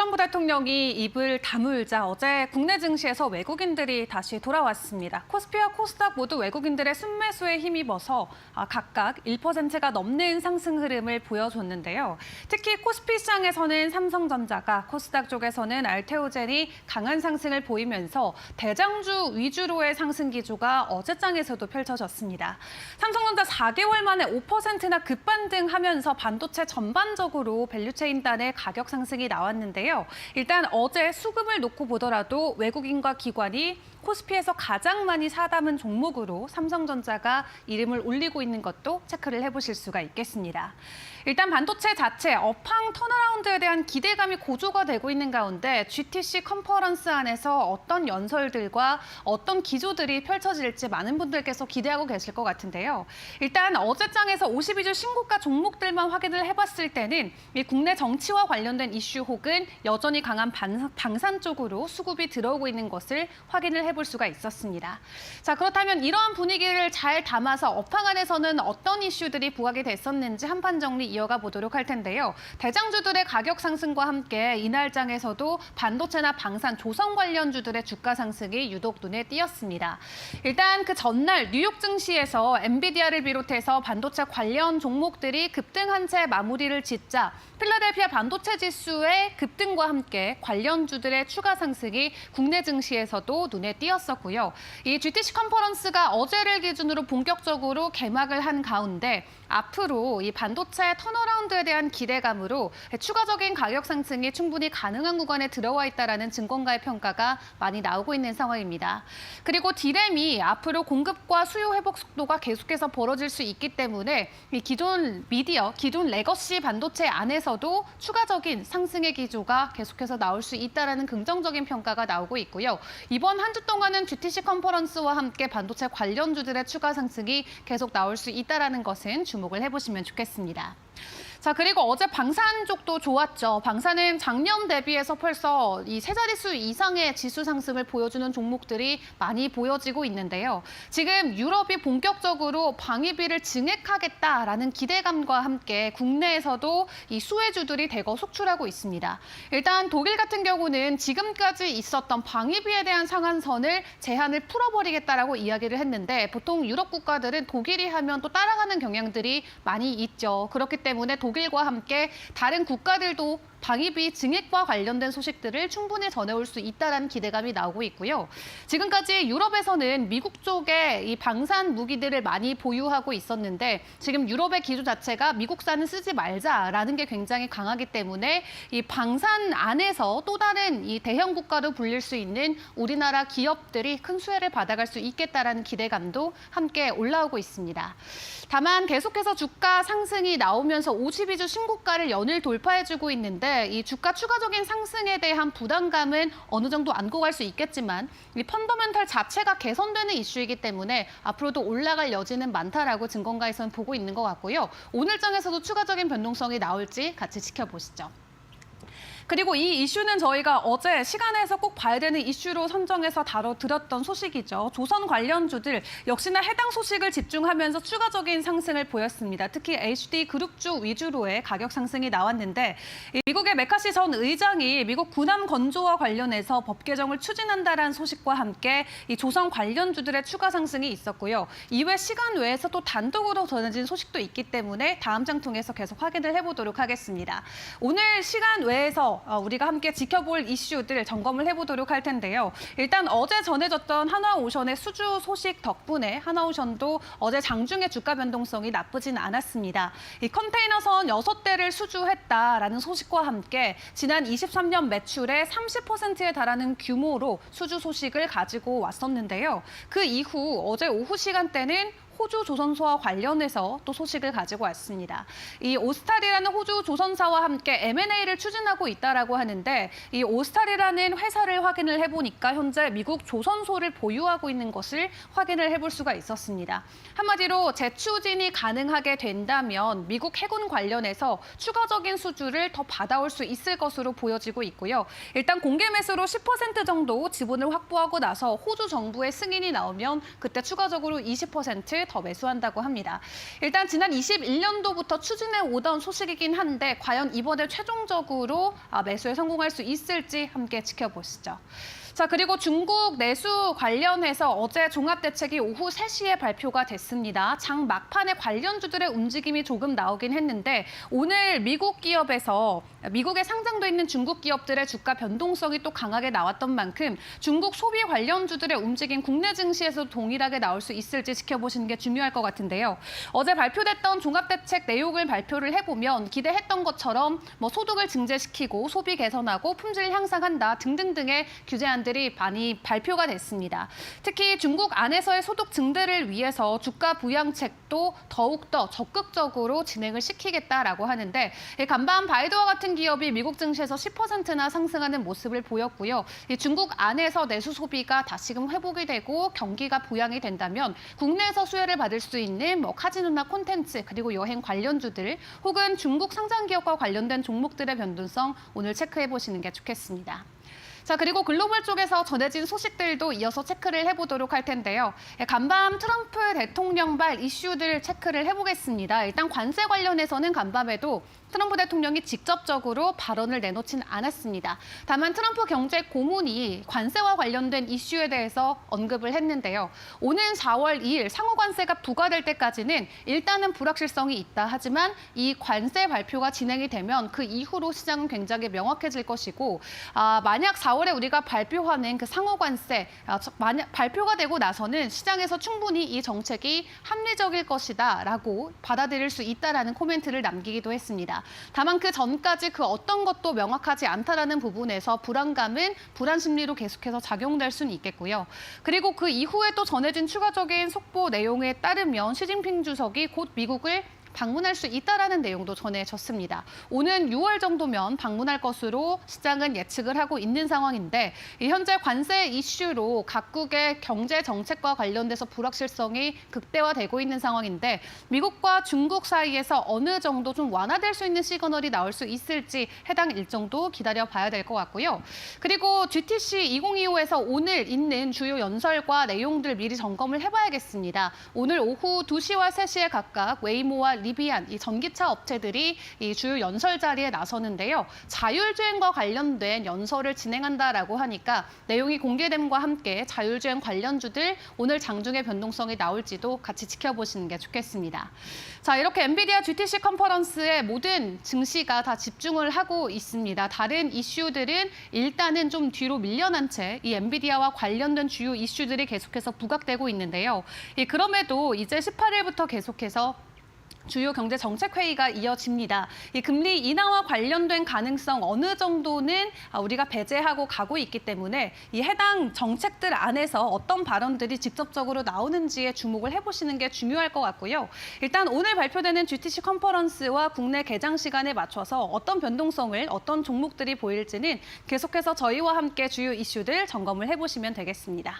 정부 대통령이 입을 다물자 어제 국내 증시에서 외국인들이 다시 돌아왔습니다. 코스피와 코스닥 모두 외국인들의 순매수에 힘입어서 각각 1%가 넘는 상승 흐름을 보여줬는데요. 특히 코스피 시장에서는 삼성전자가, 코스닥 쪽에서는 알테오젠이 강한 상승을 보이면서 대장주 위주로의 상승 기조가 어제장에서도 펼쳐졌습니다. 삼성전자 4개월 만에 5%나 급반등하면서 반도체 전반적으로 밸류체인단의 가격 상승이 나왔는데요. 일단 어제 수급을 놓고 보더라도 외국인과 기관이 코스피에서 가장 많이 사담은 종목으로 삼성전자가 이름을 올리고 있는 것도 체크를 해보실 수가 있겠습니다. 일단 반도체 자체 업황 턴어라운드에 대한 기대감이 고조가 되고 있는 가운데 GTC 컨퍼런스 안에서 어떤 연설들과 어떤 기조들이 펼쳐질지 많은 분들께서 기대하고 계실 것 같은데요. 일단 어제장에서 52주 신고가 종목들만 확인을 해봤을 때는 이 국내 정치와 관련된 이슈 혹은 여전히 강한 방산 쪽으로 수급이 들어오고 있는 것을 확인을 해볼 수가 있었습니다. 자, 그렇다면 이러한 분위기를 잘 담아서 업황 안에서는 어떤 이슈들이 부각이 됐었는지 한판 정리 이어가 보도록 할 텐데요. 대장주들의 가격 상승과 함께 이날장에서도 반도체나 방산, 조선 관련주들의 주가 상승이 유독 눈에 띄었습니다. 일단 그 전날 뉴욕 증시에서 엔비디아를 비롯해서 반도체 관련 종목들이 급등한 채 마무리를 짓자 필라델피아 반도체 지수의 급등과 함께 관련주들의 추가 상승이 국내 증시에서도 눈에 띄었었고요. 이 GTC 컨퍼런스가 어제를 기준으로 본격적으로 개막을 한 가운데 앞으로 이 반도체 턴어라운드에 대한 기대감으로 추가적인 가격 상승이 충분히 가능한 구간에 들어와 있다는 증권가의 평가가 많이 나오고 있는 상황입니다. 그리고 디램이 앞으로 공급과 수요 회복 속도가 계속해서 벌어질 수 있기 때문에 이 기존 미디어, 기존 레거시 반도체 안에서도 추가적인 상승의 기조가 계속해서 나올 수 있다는 긍정적인 평가가 나오고 있고요. 이번 한 주 동안은 GTC 컨퍼런스와 함께 반도체 관련주들의 추가 상승이 계속 나올 수 있다는 것은 주목을 해보시면 좋겠습니다. 자, 그리고 어제 방산 쪽도 좋았죠. 방산은 작년 대비해서 벌써 이 세 자릿수 이상의 지수 상승을 보여주는 종목들이 많이 보여지고 있는데요. 지금 유럽이 본격적으로 방위비를 증액하겠다라는 기대감과 함께 국내에서도 이 수혜주들이 대거 속출하고 있습니다. 일단 독일 같은 경우는 지금까지 있었던 방위비에 대한 상한선을 제한을 풀어버리겠다라고 이야기를 했는데 보통 유럽 국가들은 독일이 하면 또 따라가는 경향들이 많이 있죠. 그렇기 때문에 독일과 함께 다른 국가들도 방위비 증액과 관련된 소식들을 충분히 전해올 수 있다는 기대감이 나오고 있고요. 지금까지 유럽에서는 미국 쪽에 이 방산 무기들을 많이 보유하고 있었는데 지금 유럽의 기조 자체가 미국산은 쓰지 말자라는 게 굉장히 강하기 때문에 이 방산 안에서 또 다른 이 대형 국가로 불릴 수 있는 우리나라 기업들이 큰 수혜를 받아갈 수 있겠다라는 기대감도 함께 올라오고 있습니다. 다만 계속해서 주가 상승이 나오면서 52주 신고가를 연일 돌파해주고 있는데 이 주가 추가적인 상승에 대한 부담감은 어느 정도 안고 갈 수 있겠지만 이 펀더멘털 자체가 개선되는 이슈이기 때문에 앞으로도 올라갈 여지는 많다라고 증권가에서는 보고 있는 것 같고요. 오늘장에서도 추가적인 변동성이 나올지 같이 지켜보시죠. 그리고 이 이슈는 저희가 어제 시간에서 꼭 봐야 되는 이슈로 선정해서 다뤄드렸던 소식이죠. 조선 관련주들 역시나 해당 소식을 집중하면서 추가적인 상승을 보였습니다. 특히 HD 그룹주 위주로의 가격 상승이 나왔는데 미국의 메카시 전 의장이 미국 군함 건조와 관련해서 법 개정을 추진한다라는 소식과 함께 이 조선 관련주들의 추가 상승이 있었고요. 이외 시간 외에서 또 단독으로 전해진 소식도 있기 때문에 다음 장 통해서 계속 확인을 해보도록 하겠습니다. 오늘 시간 외에서 우리가 함께 지켜볼 이슈들 점검을 해보도록 할 텐데요. 일단 어제 전해졌던 한화오션의 수주 소식 덕분에 한화오션도 어제 장중에 주가 변동성이 나쁘진 않았습니다. 이 컨테이너선 6대를 수주했다라는 소식과 함께 지난 23년 매출의 30%에 달하는 규모로 수주 소식을 가지고 왔었는데요. 그 이후 어제 오후 시간대는 호주 조선소와 관련해서 또 소식을 가지고 왔습니다. 이 오스탈이라는 호주 조선사와 함께 M&A를 추진하고 있다라고 하는데 이 오스탈이라는 회사를 확인을 해보니까 현재 미국 조선소를 보유하고 있는 것을 확인을 해볼 수가 있었습니다. 한마디로 재추진이 가능하게 된다면 미국 해군 관련해서 추가적인 수주를 더 받아올 수 있을 것으로 보여지고 있고요. 일단 공개 매수로 10% 정도 지분을 확보하고 나서 호주 정부의 승인이 나오면 그때 추가적으로 20% 더 매수한다고 합니다. 일단 지난 21년도부터 추진해 오던 소식이긴 한데 과연 이번에 최종적으로 매수에 성공할 수 있을지 함께 지켜보시죠. 자, 그리고 중국 내수 관련해서 어제 종합대책이 오후 3시에 발표가 됐습니다. 장 막판에 관련주들의 움직임이 조금 나오긴 했는데 오늘 미국 기업에서 미국에 상장돼 있는 중국 기업들의 주가 변동성이 또 강하게 나왔던 만큼 중국 소비 관련주들의 움직임 국내 증시에서 동일하게 나올 수 있을지 지켜보시는 게 중요할 것 같은데요. 어제 발표됐던 종합대책 내용을 발표를 해보면 기대했던 것처럼 소득을 증대시키고 소비 개선하고 품질 향상한다 등등등의 규제안들이 많이 발표가 됐습니다. 특히 중국 안에서의 소득 증대를 위해서 주가 부양책도 더욱더 적극적으로 진행을 시키겠다라고 하는데 간밤 바이두와 같은 기업이 미국 증시에서 10%나 상승하는 모습을 보였고요. 중국 안에서 내수 소비가 다시금 회복이 되고 경기가 부양이 된다면 국내에서 수혜를 받을 수 있는 카지노나 콘텐츠 그리고 여행 관련주들 혹은 중국 상장 기업과 관련된 종목들의 변동성 오늘 체크해 보시는 게 좋겠습니다. 자, 그리고 글로벌 쪽에서 전해진 소식들도 이어서 체크를 해보도록 할 텐데요. 간밤 트럼프 대통령발 이슈들 체크를 해보겠습니다. 일단 관세 관련해서는 간밤에도 트럼프 대통령이 직접적으로 발언을 내놓진 않았습니다. 다만 트럼프 경제 고문이 관세와 관련된 이슈에 대해서 언급을 했는데요. 오는 4월 2일 상호 관세가 부과될 때까지는 일단은 불확실성이 있다. 하지만 이 관세 발표가 진행이 되면 그 이후로 시장은 굉장히 명확해질 것이고 만약 4월에 우리가 발표하는 그 상호 관세 만약 발표가 되고 나서는 시장에서 충분히 이 정책이 합리적일 것이다라고 받아들일 수 있다라는 코멘트를 남기기도 했습니다. 다만 그 전까지 그 어떤 것도 명확하지 않다라는 부분에서 불안감은 불안 심리로 계속해서 작용될 수는 있겠고요. 그리고 그 이후에 또 전해진 추가적인 속보 내용에 따르면 시진핑 주석이 곧 미국을 방문할 수 있다라는 내용도 전해졌습니다. 오는 6월 정도면 방문할 것으로 시장은 예측을 하고 있는 상황인데 현재 관세 이슈로 각국의 경제 정책과 관련돼서 불확실성이 극대화되고 있는 상황인데 미국과 중국 사이에서 어느 정도 좀 완화될 수 있는 시그널이 나올 수 있을지 해당 일정도 기다려봐야 될 것 같고요. 그리고 GTC 2025에서 오늘 있는 주요 연설과 내용들 미리 점검을 해봐야겠습니다. 오늘 오후 2시와 3시에 각각 웨이모와 리비안, 이 전기차 업체들이 이 주요 연설 자리에 나서는데요. 자율주행과 관련된 연설을 진행한다라고 하니까 내용이 공개됨과 함께 자율주행 관련주들 오늘 장중에 변동성이 나올지도 같이 지켜보시는 게 좋겠습니다. 자, 이렇게 엔비디아 GTC 컨퍼런스에 모든 증시가 다 집중을 하고 있습니다. 다른 이슈들은 일단은 좀 뒤로 밀려난 채 이 엔비디아와 관련된 주요 이슈들이 계속해서 부각되고 있는데요. 그럼에도 이제 18일부터 계속해서 주요 경제 정책 회의가 이어집니다. 이 금리 인하와 관련된 가능성 어느 정도는 우리가 배제하고 가고 있기 때문에 이 해당 정책들 안에서 어떤 발언들이 직접적으로 나오는지에 주목을 해보시는 게 중요할 것 같고요. 일단 오늘 발표되는 GTC 컨퍼런스와 국내 개장 시간에 맞춰서 어떤 변동성을 어떤 종목들이 보일지는 계속해서 저희와 함께 주요 이슈들 점검을 해보시면 되겠습니다.